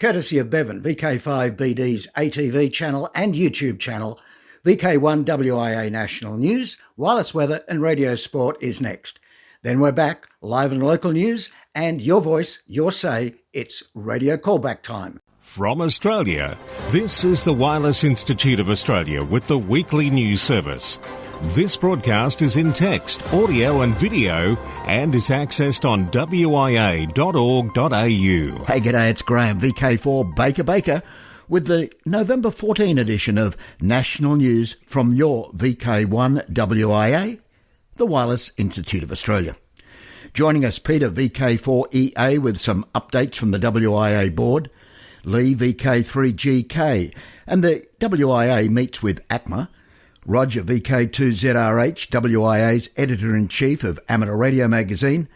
courtesy of Bevan, VK5BD's ATV channel and YouTube channel. VK1WIA National News, wireless weather and radio sport is next. Then we're back, live and local news, and your voice, your say. It's radio callback time. From Australia, this is the Wireless Institute of Australia with the weekly news service. This broadcast is in text, audio and video and is accessed on wia.org.au. Hey, g'day, it's Graham, VK4 Baker, with the November 14 edition of National News from your VK1WIA, the Wireless Institute of Australia. Joining us, Peter, VK4EA, with some updates from the WIA board, Lee, VK3GK, and the WIA meets with ACMA, Roger, VK2ZRH, WIA's Editor-in-Chief of Amateur Radio Magazine,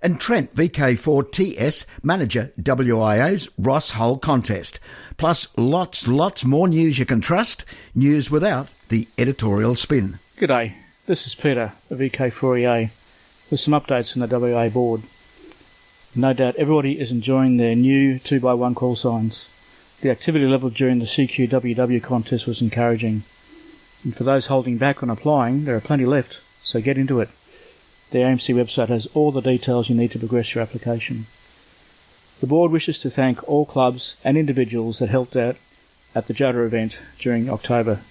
and Trent, VK4TS, Manager, WIA's Ross Hull Contest. Plus lots more news you can trust, news without the editorial spin. G'day, this is Peter, of VK4EA, with some updates on the WIA board. No doubt everybody is enjoying their new 2x1 call signs. The activity level during the CQWW contest was encouraging. And for those holding back on applying, there are plenty left, so get into it. The AMC website has all the details you need to progress your application. The board wishes to thank all clubs and individuals that helped out at the JUDA event during October,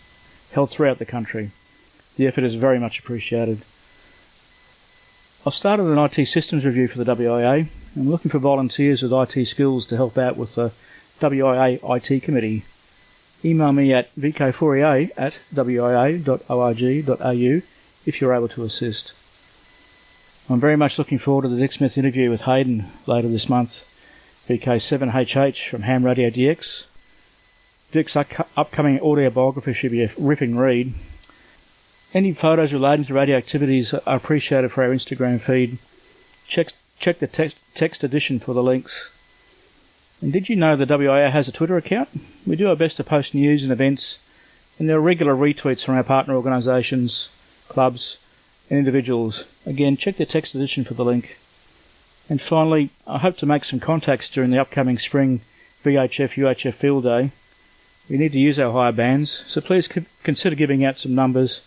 held throughout the country. The effort is very much appreciated. I've started an IT systems review for the WIA. I'm looking for volunteers with IT skills to help out with the WIA IT committee. Email me at vk4ea@wia.org.au if you're able to assist. I'm very much looking forward to the Dick Smith interview with Hayden later this month. VK7HH from Ham Radio DX. Dick's upcoming audio biography should be a ripping read. Any photos relating to radio activities are appreciated for our Instagram feed. Check the text edition for the links. And did you know the WIA has a Twitter account? We do our best to post news and events, and there are regular retweets from our partner organisations, clubs and individuals. Again, check the text edition for the link. And finally, I hope to make some contacts during the upcoming spring VHF-UHF field day. We need to use our higher bands, so please consider giving out some numbers,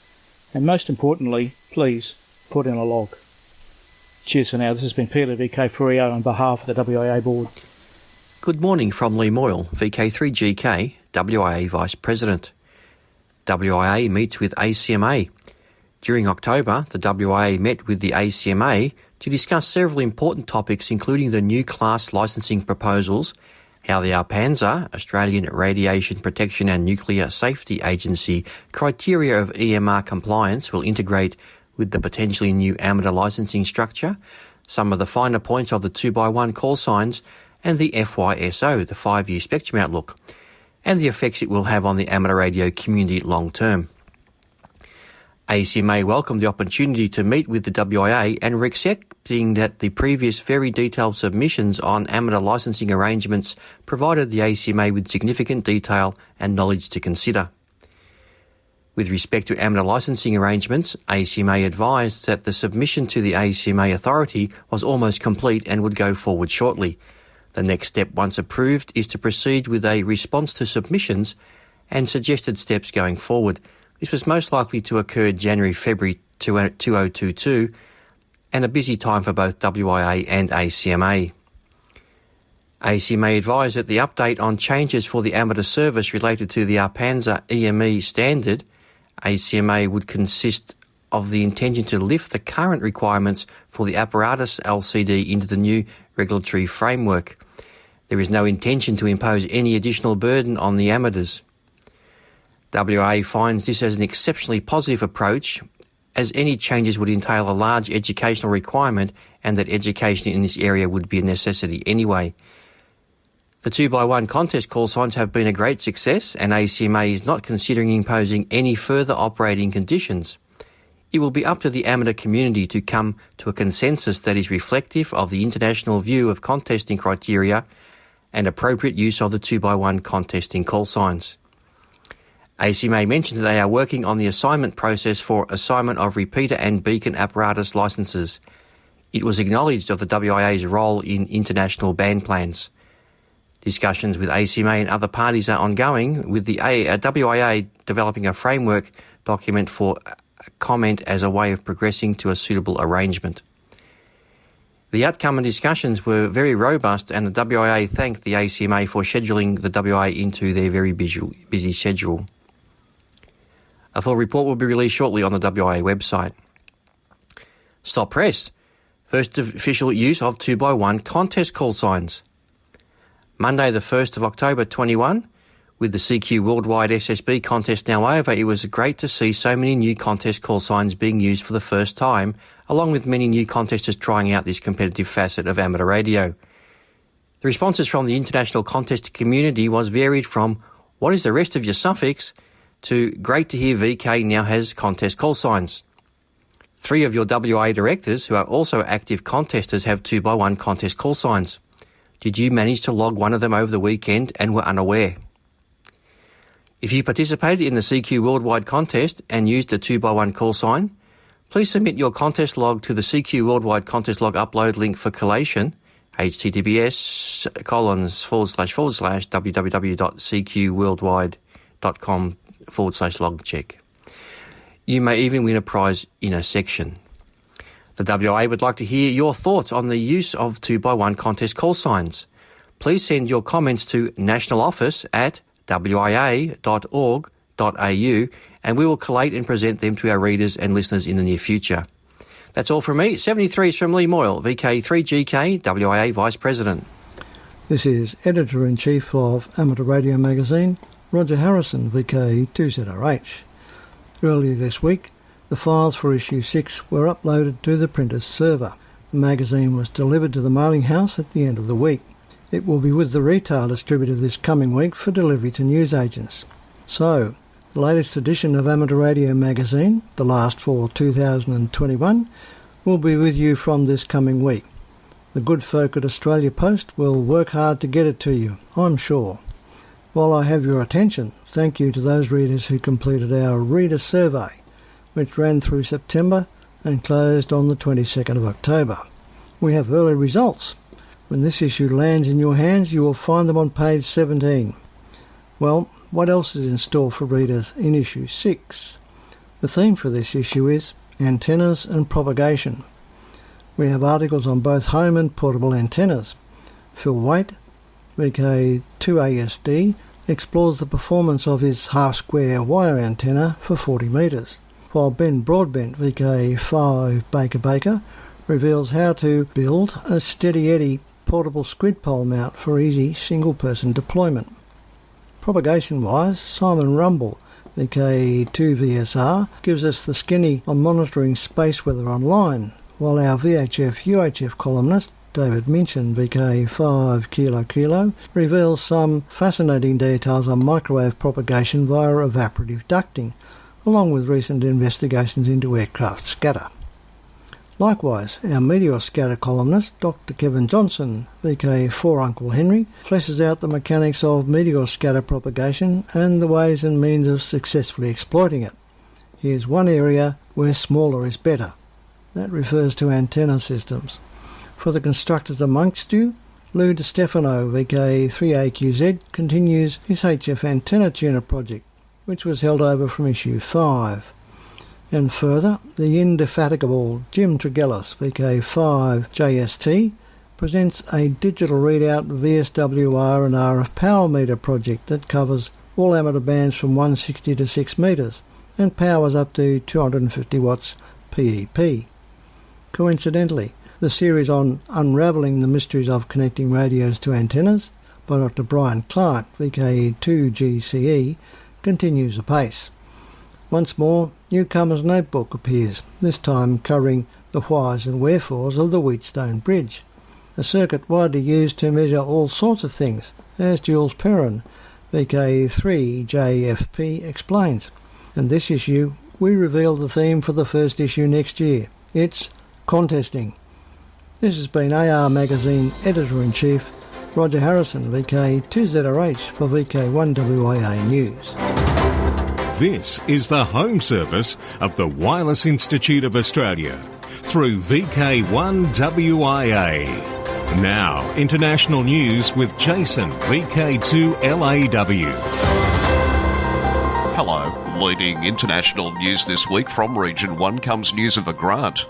and most importantly, please put in a log. Cheers for now. This has been Peter, VK4EA, on behalf of the WIA board. Good morning from Lee Moyle, VK3GK, WIA Vice President. WIA meets with ACMA. During October, the WIA met with the ACMA to discuss several important topics, including the new class licensing proposals, how the ARPANSA, Australian Radiation Protection and Nuclear Safety Agency, criteria of EMR compliance will integrate with the potentially new amateur licensing structure, some of the finer points of the 2x1 call signs, and the FYSO, the 5-year spectrum outlook, and the effects it will have on the amateur radio community long term. ACMA welcomed the opportunity to meet with the WIA and were accepting that the previous very detailed submissions on amateur licensing arrangements provided the ACMA with significant detail and knowledge to consider. With respect to amateur licensing arrangements, ACMA advised that the submission to the ACMA authority was almost complete and would go forward shortly. The next step, once approved, is to proceed with a response to submissions and suggested steps going forward. This was most likely to occur January-February 2022, and a busy time for both WIA and ACMA. ACMA advised that the update on changes for the amateur service related to the ARPANSA EME standard, ACMA would consist of the intention to lift the current requirements for the apparatus LCD into the new regulatory framework. There is no intention to impose any additional burden on the amateurs. WA finds this as an exceptionally positive approach, as any changes would entail a large educational requirement and that education in this area would be a necessity anyway. The 2x1 contest call signs have been a great success, and ACMA is not considering imposing any further operating conditions. It will be up to the amateur community to come to a consensus that is reflective of the international view of contesting criteria and appropriate use of the 2x1 contesting call signs. ACMA mentioned that they are working on the assignment process for assignment of repeater and beacon apparatus licences. It was acknowledged of the WIA's role in international band plans. Discussions with ACMA and other parties are ongoing, with the WIA developing a framework document for comment as a way of progressing to a suitable arrangement. The outcome and discussions were very robust, and the WIA thanked the ACMA for scheduling the WIA into their very busy schedule. A full report will be released shortly on the WIA website. Stop press. First official use of 2x1 contest call signs. Monday the 1st of October 21, with the CQ Worldwide SSB contest now over, it was great to see so many new contest call signs being used for the first time, along with many new contesters trying out this competitive facet of amateur radio. The responses from the international contest community was varied from, "What is the rest of your suffix?" to "Great to hear VK now has contest call signs." 3 of your WIA directors, who are also active contesters, have 2x1 contest call signs. Did you manage to log one of them over the weekend and were unaware? If you participated in the CQ Worldwide contest and used a 2x1 call sign, please submit your contest log to the CQ Worldwide contest log upload link for collation, https://www.cqworldwide.com/log check. You may even win a prize in a section. The WIA would like to hear your thoughts on the use of 2x1 contest call signs. Please send your comments to nationaloffice@wia.org.au and we will collate and present them to our readers and listeners in the near future. That's all from me. 73 is from Lee Moyle, VK3GK, WIA Vice President. This is Editor-in-Chief of Amateur Radio Magazine, Roger Harrison, VK2ZRH. Earlier this week, the files for issue 6 were uploaded to the printer's server. The magazine was delivered to the mailing house at the end of the week. It will be with the retail distributor this coming week for delivery to newsagents. So, the latest edition of Amateur Radio Magazine, the last for 2021, will be with you from this coming week. The good folk at Australia Post will work hard to get it to you, I'm sure. While I have your attention, thank you to those readers who completed our reader survey, which ran through September and closed on the 22nd of October. We have early results. When this issue lands in your hands, you will find them on page 17. Well, what else is in store for readers in issue 6? The theme for this issue is antennas and propagation. We have articles on both home and portable antennas. Phil Waite, VK2ASD, explores the performance of his half-square wire antenna for 40 metres, while Ben Broadbent, VK5Baker, reveals how to build a steady-eddy portable squid pole mount for easy single-person deployment. Propagation-wise, Simon Rumble, VK2VSR, gives us the skinny on monitoring space weather online, while our VHF-UHF columnist, David Minchin, VK5 reveals some fascinating details on microwave propagation via evaporative ducting, along with recent investigations into aircraft scatter. Likewise, our meteor scatter columnist, Dr. Kevin Johnson, VK4 Uncle Henry, fleshes out the mechanics of meteor scatter propagation and the ways and means of successfully exploiting it. Here's one area where smaller is better. That refers to antenna systems. For the constructors amongst you, Lou DiStefano, VK3AQZ, continues his HF antenna tuner project, which was held over from issue 5. And further, the indefatigable Jim Tregellis, VK5JST, presents a digital readout VSWR and RF power meter project that covers all amateur bands from 160 to 6 metres and powers up to 250 watts PEP. Coincidentally, the series on Unravelling the Mysteries of Connecting Radios to Antennas by Dr. Brian Clark, VK2GCE, continues apace. Once more, Newcomer's Notebook appears, this time covering the whys and wherefores of the Wheatstone Bridge, a circuit widely used to measure all sorts of things, as Jules Perrin, VK3JFP, explains. In this issue, we reveal the theme for the first issue next year. It's contesting. This has been AR Magazine Editor-in-Chief Roger Harrison, VK2ZRH for VK1WIA News. This is the home service of the Wireless Institute of Australia through VK1WIA. Now, international news with Jason, VK1WIA. Hello. Leading international news this week from Region 1 comes news of a grant.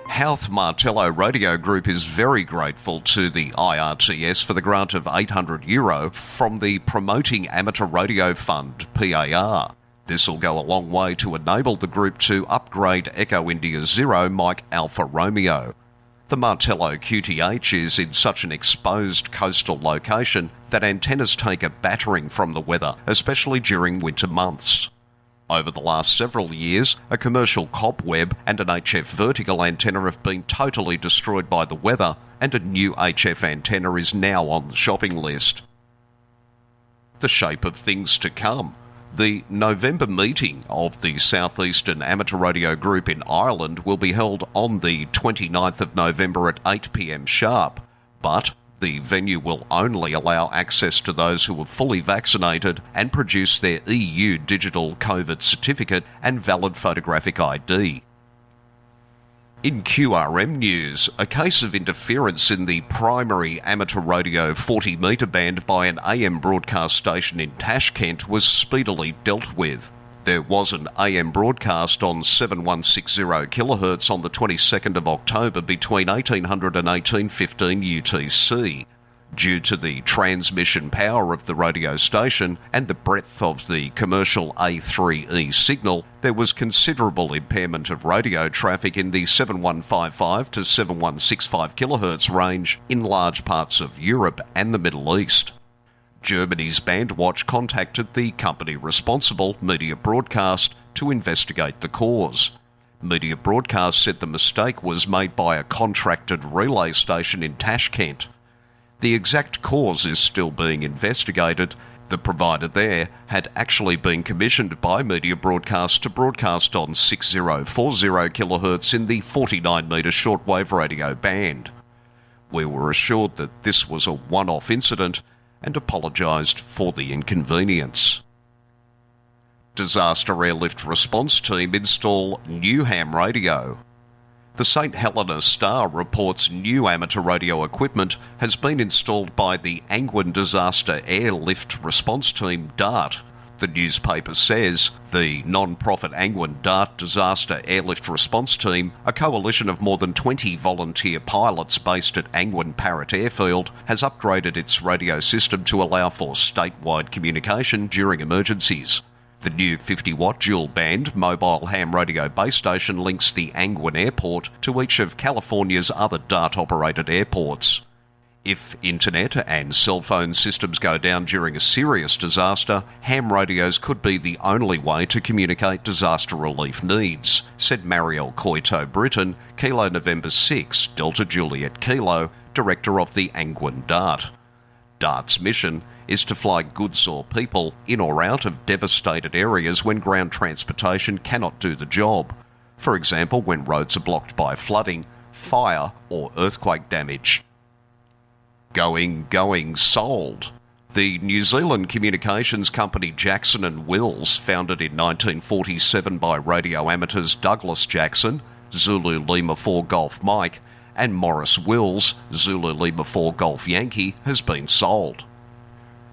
Houth Martello Radio Group is very grateful to the IRTS for the grant of €800 from the Promoting Amateur Radio Fund, PAR. This will go a long way to enable the group to upgrade Echo India Zero Mike Alpha Romeo. The Martello QTH is in such an exposed coastal location that antennas take a battering from the weather, especially during winter months. Over the last several years, a commercial cobweb and an HF vertical antenna have been totally destroyed by the weather, and a new HF antenna is now on the shopping list. The shape of things to come. The November meeting of the South Eastern Amateur Radio Group in Ireland will be held on the 29th of November at 8 p.m. sharp, but the venue will only allow access to those who are fully vaccinated and produce their EU digital COVID certificate and valid photographic ID. In QRM news, a case of interference in the primary amateur radio 40-metre band by an AM broadcast station in Tashkent was speedily dealt with. There was an AM broadcast on 7160 kHz on the 22nd of October between 1800 and 1815 UTC. Due to the transmission power of the radio station and the breadth of the commercial A3E signal, there was considerable impairment of radio traffic in the 7155 to 7165 kHz range in large parts of Europe and the Middle East. Germany's Bandwatch contacted the company responsible, Media Broadcast, to investigate the cause. Media Broadcast said the mistake was made by a contracted relay station in Tashkent. The exact cause is still being investigated. The provider there had actually been commissioned by Media Broadcast to broadcast on 6040 kHz in the 49-metre shortwave radio band. We were assured that this was a one-off incident and apologised for the inconvenience. Disaster Airlift Response Team install new ham radio. The St Helena Star reports new amateur radio equipment has been installed by the Angwin Disaster Airlift Response Team, DART. The newspaper says the non-profit Angwin DART Disaster Airlift Response Team, a coalition of more than 20 volunteer pilots based at Angwin Parrot Airfield, has upgraded its radio system to allow for statewide communication during emergencies. The new 50-watt dual-band mobile ham radio base station links the Angwin Airport to each of California's other DART-operated airports. If internet and cell phone systems go down during a serious disaster, ham radios could be the only way to communicate disaster relief needs, said Marielle Coito-Britton, Kilo November 6, Delta Juliet Kilo, director of the Angwin DART. DART's mission is to fly goods or people in or out of devastated areas when ground transportation cannot do the job. For example, when roads are blocked by flooding, fire or earthquake damage. Going, sold. The New Zealand communications company Jackson & Wills, founded in 1947 by radio amateurs Douglas Jackson, Zulu Lima 4 Golf Mike, and Morris Wills, Zulu Lima 4 Golf Yankee, has been sold.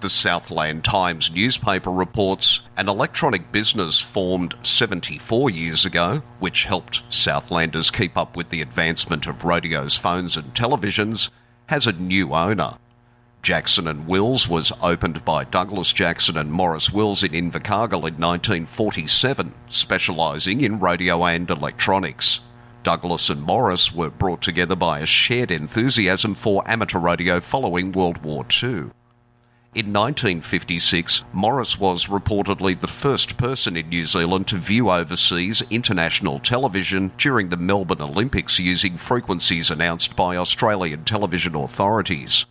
The Southland Times newspaper reports an electronic business formed 74 years ago, which helped Southlanders keep up with the advancement of radios, phones and televisions, has a new owner. Jackson & Wills was opened by Douglas Jackson and Morris Wills in Invercargill in 1947, specialising in radio and electronics. Douglas and Morris were brought together by a shared enthusiasm for amateur radio following World War II. In 1956, Morris was reportedly the first person in New Zealand to view overseas international television during the Melbourne Olympics using frequencies announced by Australian television authorities.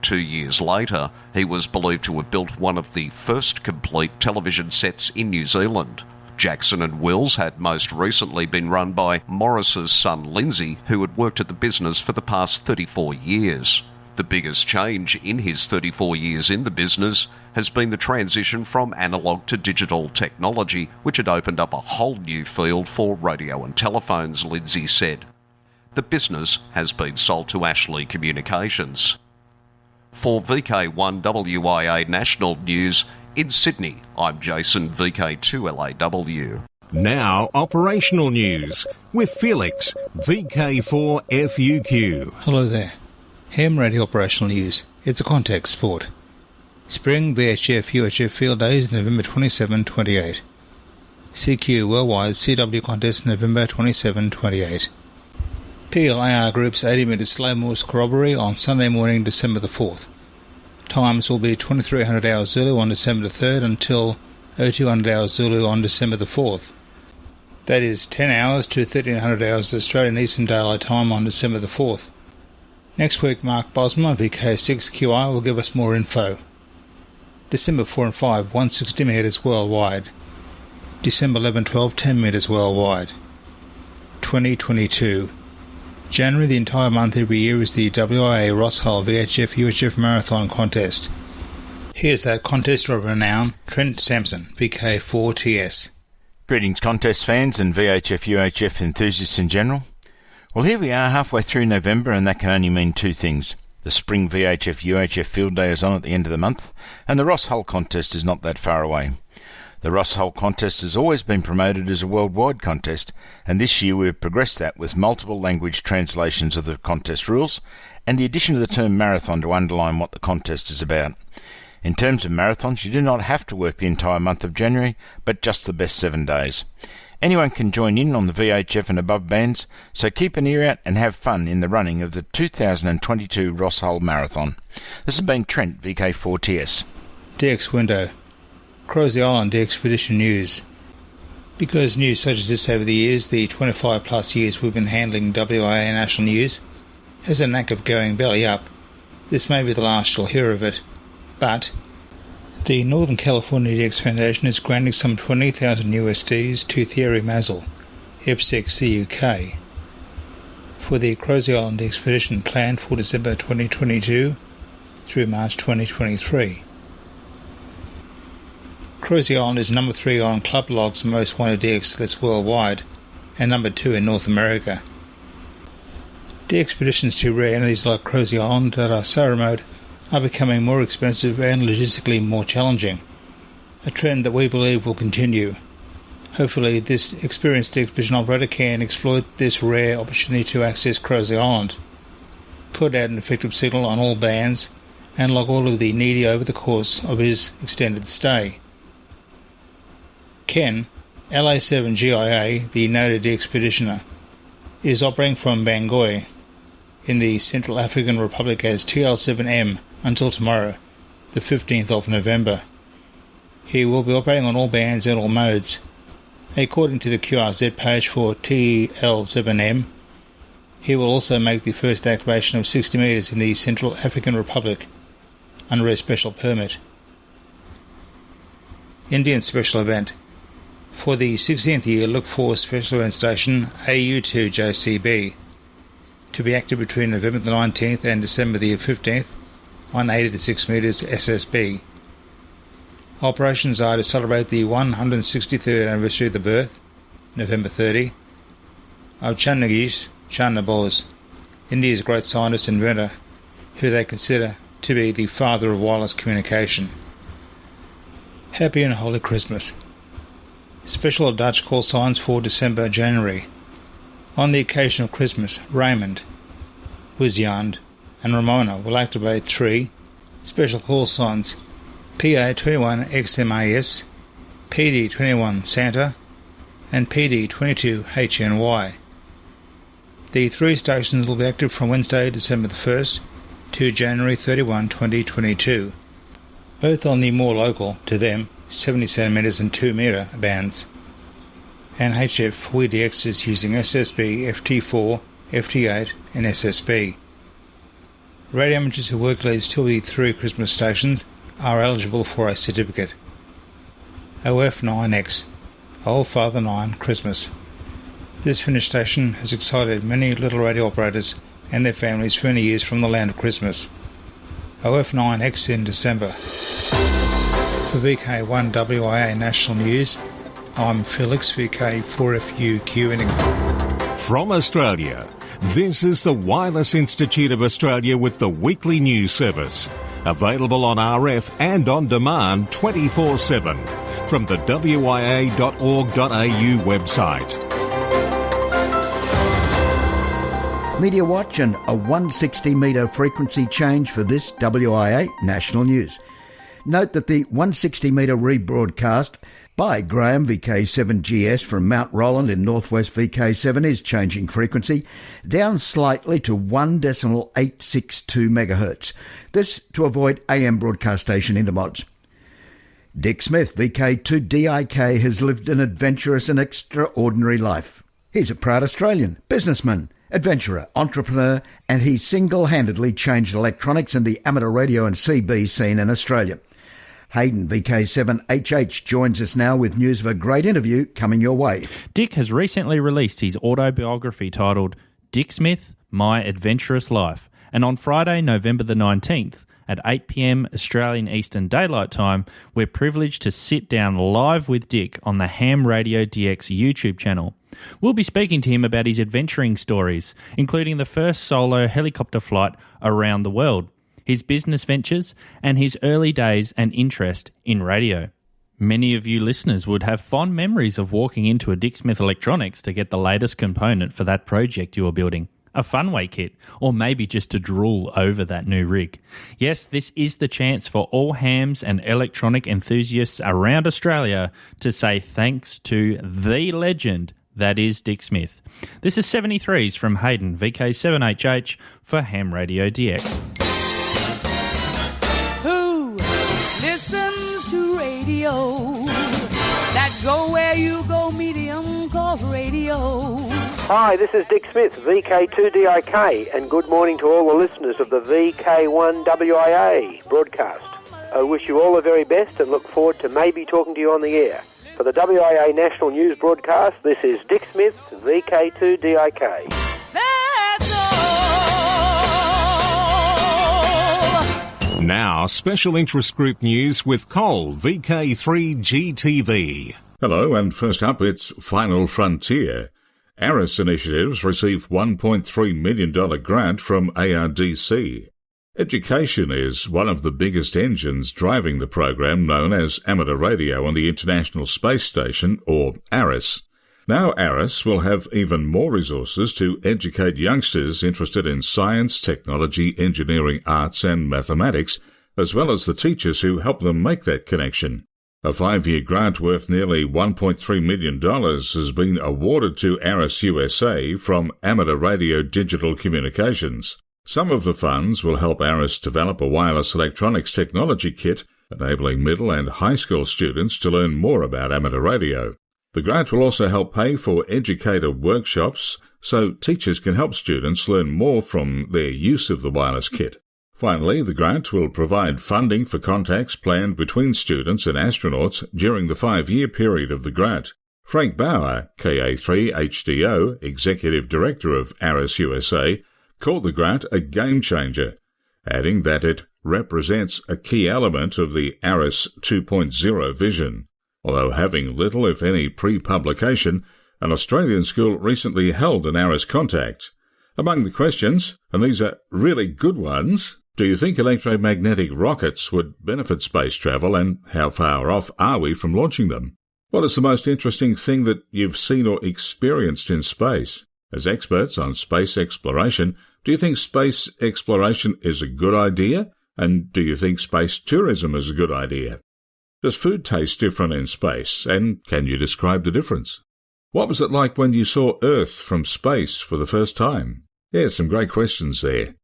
2 years later, he was believed to have built one of the first complete television sets in New Zealand. Jackson & Wills had most recently been run by Morris's son Lindsay, who had worked at the business for the past 34 years. The biggest change in his 34 years in the business has been the transition from analogue to digital technology, which had opened up a whole new field for radio and telephones, Lindsay said. The business has been sold to Ashley Communications. For VK1WIA National News in Sydney, I'm Jason, VK2LAW. Now, operational news with Felix, VK4FUQ. Hello there. Ham Radio Operational News. It's a contact sport. Spring VHF UHF Field Days November 27-28. CQ Worldwide CW Contest November 27-28. PLAR Group's 80 metre slow Morse corroboree on Sunday morning December the 4th. Times will be 2300 hours Zulu on December the 3rd until 0200 hours Zulu on December the 4th. That is 10 hours to 1300 hours Australian Eastern Daylight Time on December the 4th. Next week, Mark Bosma, VK6QI, will give us more info. December 4 and 5, 160 metres worldwide. December 11-12, 10 metres worldwide. 2022. January, the entire month every year, is the WIA Ross Hull VHF UHF Marathon Contest. Here's that contester of renown, Trent Sampson, VK4TS. Greetings contest fans and VHF UHF enthusiasts in general. Well, here we are halfway through November, and that can only mean two things. The spring VHF UHF Field Day is on at the end of the month, and the Ross Hull contest is not that far away. The Ross Hull contest has always been promoted as a worldwide contest, and this year we have progressed that with multiple language translations of the contest rules and the addition of the term marathon to underline what the contest is about. In terms of marathons, you do not have to work the entire month of January, but just the best 7 days. Anyone can join in on the VHF and above bands, so keep an ear out and have fun in the running of the 2022 Ross Hull Marathon. This has been Trent, VK4TS. DX Window. Crozier Island Expedition News. Because news such as this over the years, the 25 plus years we've been handling WIA national news, has a knack of going belly up. This may be the last you'll hear of it. But the Northern California DX Foundation is granting some 20,000 USDs to Thierry Mazel, EPSEC CUK, for the Crozier Island expedition planned for December 2022 through March 2023. Crozier Island is number 3 on Club Log's most wanted DX lists worldwide and number 2 in North America. The expeditions to rare entities like Crozier Island that are so remote are becoming more expensive and logistically more challenging, a trend that we believe will continue. Hopefully this experienced expedition operator can exploit this rare opportunity to access Crozier Island, put out an effective signal on all bands, and log all of the needy over the course of his extended stay. Ken, LA7GIA, the noted expeditioner, is operating from Bangui in the Central African Republic as TL7M until tomorrow, the 15th of November. He will be operating on all bands and all modes. According to the QRZ page for TL7M, he will also make the first activation of 60 metres in the Central African Republic under a special permit. Indian Special Event. For the 16th year, look for Special Event Station AU2JCB to be active between November the 19th and December the 15th on 86 metres SSB. Operations are to celebrate the 163rd anniversary of the birth, November 30, of Chandragis Bose, India's great scientist and inventor, who they consider to be the father of wireless communication. Happy and Holy Christmas. Special Dutch call signs for December, January. On the occasion of Christmas, Raymond, Wisjand and Ramona will activate 3 special call signs: PA21XMAS, PD21 Santa and PD22HNY. The 3 stations will be active from Wednesday, December the 1st to January 31, 2022, both on the more local, to them, 70 cm and 2 metre bands, and HF WIDXs using SSB, FT4, FT8 and SSB. Radio amateurs who work at least 2 of the 3 Christmas stations are eligible for a certificate. OF9X, Old Father 9 Christmas. This Finnish station has excited many little radio operators and their families for many years from the land of Christmas. OF9X in December. For VK1WIA National News, I'm Felix, VK4FUQ. From Australia, This is the Wireless Institute of Australia with the weekly news service. Available on RF and on demand 24/7 from the WIA.org.au website. Media Watch and a 160 metre frequency change for this WIA national news. Note that the 160 metre rebroadcast by Graham VK7GS from Mount Roland in northwest VK7 is changing frequency down slightly to 1.862 MHz. This to avoid AM broadcast station intermods. Dick Smith, VK2DIK, has lived an adventurous and extraordinary life. He's a proud Australian, businessman, adventurer, entrepreneur, and he single-handedly changed electronics and the amateur radio and CB scene in Australia. Hayden, VK7HH, joins us now with news of a great interview coming your way. Dick has recently released his autobiography titled Dick Smith, My Adventurous Life, and on Friday, November the 19th, at 8 p.m. Australian Eastern Daylight Time, we're privileged to sit down live with Dick on the Ham Radio DX YouTube channel. We'll be speaking to him about his adventuring stories, including the first solo helicopter flight around the world, his business ventures, and his early days and interest in radio. Many of you listeners would have fond memories of walking into a Dick Smith Electronics to get the latest component for that project you are building. A Funway kit, or maybe just to drool over that new rig. Yes, this is the chance for all hams and electronic enthusiasts around Australia to say thanks to the legend that is Dick Smith. This is 73s from Hayden, VK7HH, for Ham Radio DX. Who listens to radio? That go where you go medium called radio. Hi, this is Dick Smith, VK2DIK, and good morning to all the listeners of the VK1WIA broadcast. I wish you all the very best and look forward to maybe talking to you on the air. For the WIA National News broadcast, this is Dick Smith, VK2DIK. That's all. Now, special interest group news with Cole, VK3GTV. Hello, and first up, it's Final Frontier. ARIS initiatives receive $1.3 million grant from ARDC. Education is one of the biggest engines driving the program known as Amateur Radio on the International Space Station, or ARIS. Now ARIS will have even more resources to educate youngsters interested in science, technology, engineering, arts and mathematics, as well as the teachers who help them make that connection. A 5-year grant worth nearly $1.3 million has been awarded to ARIS USA from Amateur Radio Digital Communications. Some of the funds will help ARIS develop a wireless electronics technology kit, enabling middle and high school students to learn more about amateur radio. The grant will also help pay for educator workshops, so teachers can help students learn more from their use of the wireless kit. Finally, the grant will provide funding for contacts planned between students and astronauts during the 5-year period of the grant. Frank Bauer, KA3HDO, Executive Director of ARIS USA, called the grant a game-changer, adding that it represents a key element of the ARIS 2.0 vision. Although having little, if any, pre-publication, an Australian school recently held an ARIS contact. Among the questions, and these are really good ones, do you think electromagnetic rockets would benefit space travel, and how far off are we from launching them? What is the most interesting thing that you've seen or experienced in space? As experts on space exploration, do you think space exploration is a good idea? And do you think space tourism is a good idea? Does food taste different in space? And can you describe the difference? What was it like when you saw Earth from space for the first time? Yeah, some great questions there.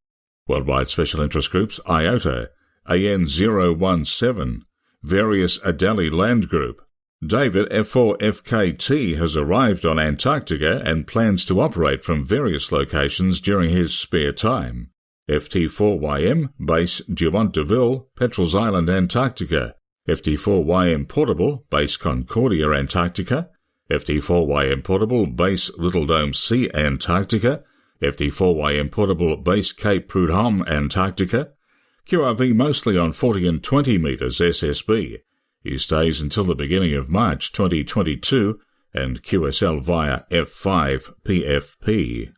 Worldwide Special Interest Groups, IOTA, AN017, Various Adeli Land Group. David F4FKT has arrived on Antarctica and plans to operate from various locations during his spare time. FT4YM, base Dumont Deville, Petrels Island, Antarctica. FT4YM Portable, base Concordia, Antarctica. FT4YM Portable, base Little Dome C, Antarctica. FT4YM Portable, base Cape Prudhomme, Antarctica. QRV mostly on 40 and 20 metres SSB. He stays until the beginning of March 2022, and QSL via F5 PFP.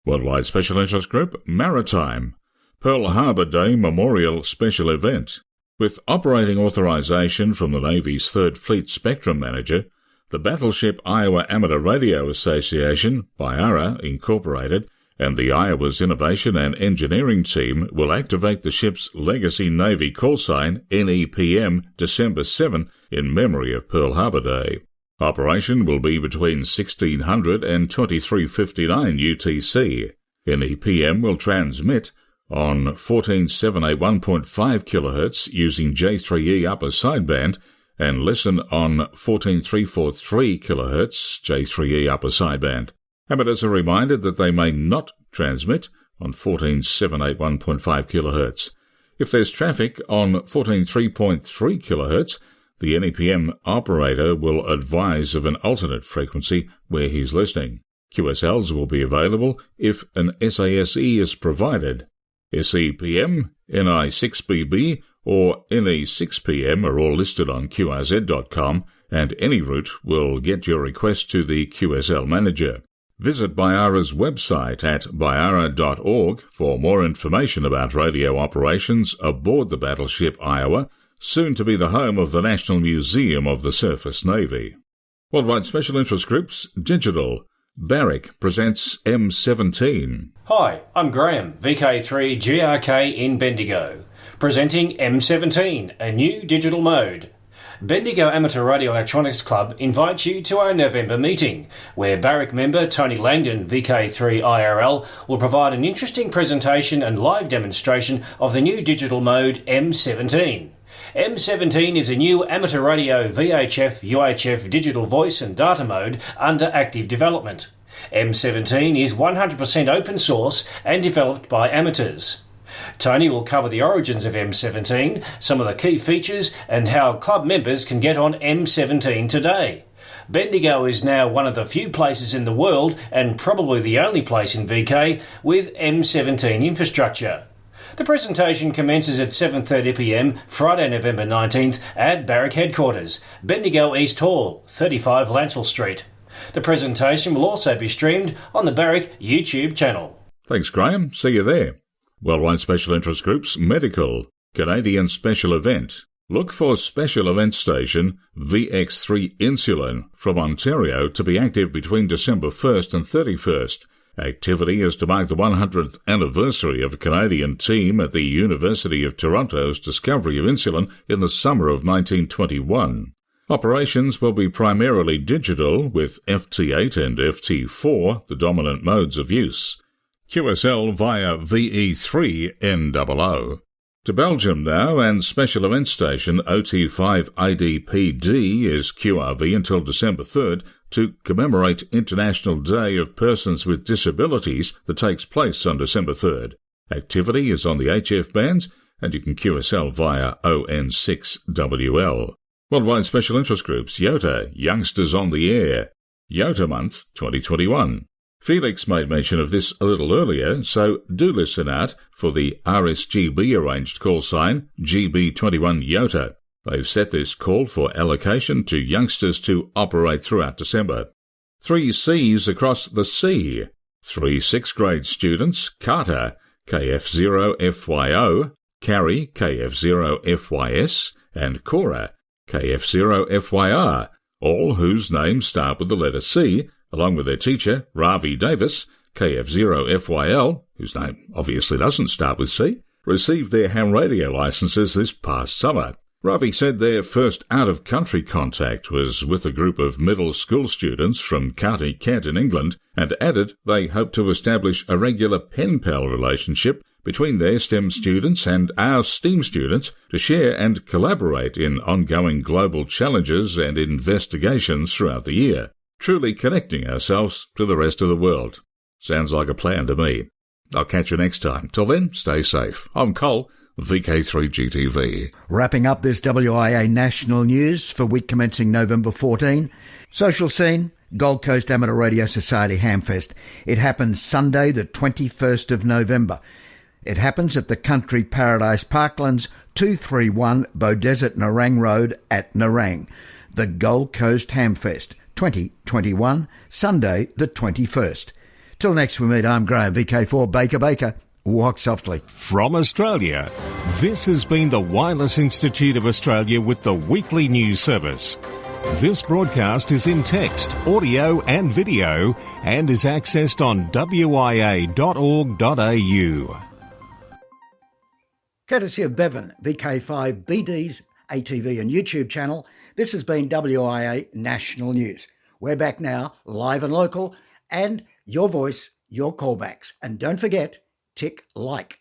Worldwide Special Interest Group, Maritime. Pearl Harbor Day Memorial Special Event. With operating authorization from the Navy's 3rd Fleet Spectrum Manager, the Battleship Iowa Amateur Radio Association, WIA Incorporated, and the Iowa's Innovation and Engineering Team will activate the ship's legacy Navy call sign NEPM December 7 in memory of Pearl Harbor Day. Operation will be between 1600 and 2359 UTC. NEPM will transmit on 14781.5 kHz using J3E upper sideband and listen on 14343 kHz J3E upper sideband. Amateurs are reminded that they may not transmit on 14781.5 kHz. If there's traffic on 143.3 kHz, the NEPM operator will advise of an alternate frequency where he's listening. QSLs will be available if an SASE is provided. SEPM, NI6BB, or NE6PM are all listed on QRZ.com, and any route will get your request to the QSL manager. Visit WIA's website at WIA.org for more information about radio operations aboard the battleship Iowa, soon to be the home of the National Museum of the Surface Navy. Worldwide Special Interest Groups, Digital. Barrick presents M17. Hi, I'm Graham, VK3GRK in Bendigo, presenting M17, a new digital mode. Bendigo Amateur Radio Electronics Club invites you to our November meeting, where Barrick member Tony Langdon, VK3IRL, will provide an interesting presentation and live demonstration of the new digital mode M17. M17 is a new amateur radio VHF, UHF digital voice and data mode under active development. M17 is 100% open source and developed by amateurs. Tony will cover the origins of M17, some of the key features and how club members can get on M17 today. Bendigo is now one of the few places in the world, and probably the only place in VK, with M17 infrastructure. The presentation commences at 7:30pm, Friday, November 19th, at Barrick Headquarters, Bendigo East Hall, 35 Lancel Street. The presentation will also be streamed on the Barrick YouTube channel. Thanks, Graham. See you there. Worldwide Special Interest Groups, Medical. Canadian Special Event. Look for Special Event Station VX3 Insulin from Ontario to be active between December 1st and 31st. Activity is to mark the 100th anniversary of a Canadian team at the University of Toronto's discovery of insulin in the summer of 1921. Operations will be primarily digital, with FT8 and FT4 the dominant modes of use. QSL via VE3NOO. To Belgium now, and Special Event Station OT5IDPD is QRV until December 3rd to commemorate International Day of Persons with Disabilities that takes place on December 3rd. Activity is on the HF bands, and you can QSL via ON6WL. Worldwide Special Interest Groups, YOTA, Youngsters on the Air. YOTA Month 2021. Felix made mention of this a little earlier, so do listen out for the RSGB arranged call sign GB21 YOTA. They've set this call for allocation to youngsters to operate throughout December. 3 C's across the sea. 3 6th grade students, Carter, KF0FYO, Carrie, KF0FYS, and Cora, KF0FYR, all whose names start with the letter C, along with their teacher, Ravi Davis, KF0FYL, whose name obviously doesn't start with C, received their ham radio licenses this past summer. Ravi said their first out-of-country contact was with a group of middle school students from County Kent in England, and added they hope to establish a regular pen-pal relationship between their STEM students and our STEAM students to share and collaborate in ongoing global challenges and investigations throughout the year, truly connecting ourselves to the rest of the world. Sounds like a plan to me. I'll catch you next time. Till then, stay safe. I'm Cole, VK3GTV. Wrapping up this WIA national news for week commencing November 14. Social scene, Gold Coast Amateur Radio Society Hamfest. It happens Sunday the 21st of November. It happens at the Country Paradise Parklands, 231 Beaudesert Nerang Road at Nerang. The Gold Coast Hamfest 2021, Sunday the 21st. Till next we meet, I'm Graham, VK4 Baker. Walk softly. From Australia, this has been the Wireless Institute of Australia with the weekly news service. This broadcast is in text, audio and video and is accessed on wia.org.au. Courtesy of Bevan, VK5BD's ATV and YouTube channel, this has been WIA National News. We're back now, live and local, and your voice, your callbacks. And don't forget, tick like.